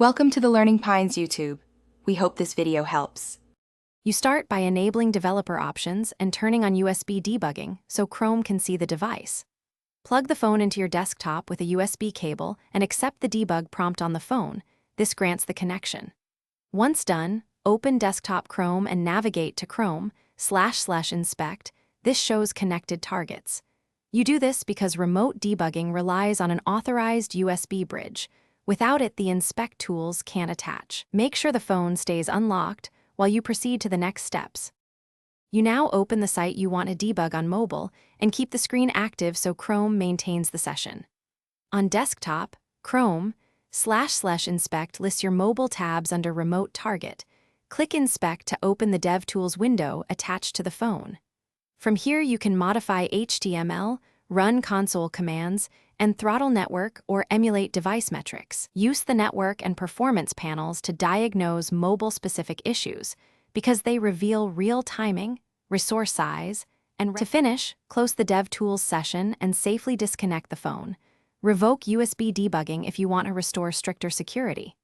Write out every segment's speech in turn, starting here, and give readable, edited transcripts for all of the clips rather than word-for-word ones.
Welcome to the Learning Pines YouTube. We hope this video helps. You start by enabling developer options and turning on USB debugging so Chrome can see the device. Plug the phone into your desktop with a USB cable and accept the debug prompt on the phone. This grants the connection. Once done, open Desktop Chrome and navigate to Chrome//inspect. This shows connected targets. You do this because remote debugging relies on an authorized USB bridge. Without it, the inspect tools can't attach. Make sure the phone stays unlocked while you proceed to the next steps. You now open the site you want to debug on mobile and keep the screen active so Chrome maintains the session. On desktop, Chrome//inspect lists your mobile tabs under Remote Target. Click Inspect to open the DevTools window attached to the phone. From here, you can modify HTML, run console commands, and throttle network or emulate device metrics. Use the network and performance panels to diagnose mobile-specific issues because they reveal real timing, resource size, and to finish, close the DevTools session and safely disconnect the phone. Revoke USB debugging if you want to restore stricter security.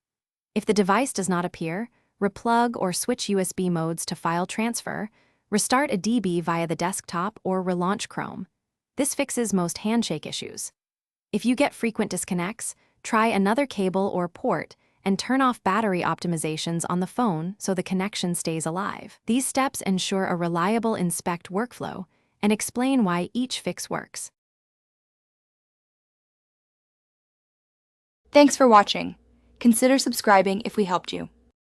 If the device does not appear, replug or switch USB modes to file transfer, restart a DB via the desktop or relaunch Chrome. This fixes most handshake issues. If you get frequent disconnects, try another cable or port and turn off battery optimizations on the phone so the connection stays alive. These steps ensure a reliable inspect workflow and explain why each fix works. Thanks for watching. Consider subscribing if we helped you.